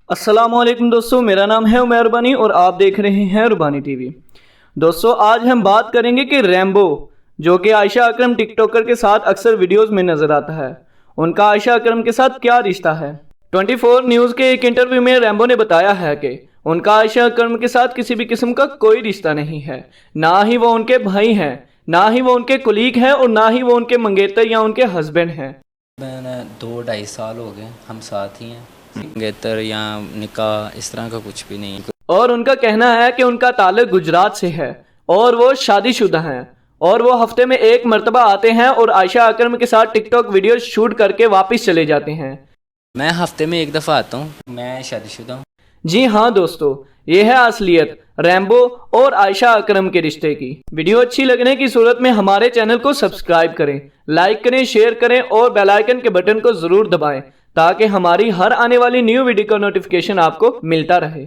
अस्सलामुअलैकुम दोस्तों, मेरा नाम है उमर रबानी और आप देख रहे हैं रबानी टीवी। दोस्तों, आज हम बात करेंगे कि रैम्बो जो कि आयशा अकरम टिकटॉकर के साथ अक्सर वीडियोस में नजर आता है, उनका आयशा अकरम के साथ क्या रिश्ता है। 24 न्यूज़ के एक इंटरव्यू में रैम्बो ने बताया है कि उनका आयशा अकरम के साथ किसी भी किस्म का कोई रिश्ता नहीं है। ना ही वो उनके भाई हैं, ना ही वो उनके कुलीग हैं और ना ही वो उनके मंगेतर या उनके हस्बैंड हैं। मैंने 2-2.5 साल हो गए हम साथ ही हैं। मंगेतर या निकाह इस तरह का कुछ भी नहीं। और उनका कहना है कि उनका ताल्लुक गुजरात से है और वो शादीशुदा हैं और वो हफ्ते में एक मर्तबा आते हैं और आयशा अकरम के साथ टिकटॉक वीडियो शूट करके वापस चले जाते हैं। मैं हफ्ते में एक दफ़ा आता हूँ। मैं शादीशुदा हूँ। जी हाँ दोस्तों, ये है असलियत रैम्बो और आयशा अकरम के रिश्ते की। वीडियो अच्छी लगने की सूरत में हमारे चैनल को सब्सक्राइब करें, लाइक करें, शेयर करें और बेल आइकन के बटन को ज़रूर दबाएं ताकि हमारी हर आने वाली न्यू वीडियो का नोटिफिकेशन आपको मिलता रहे।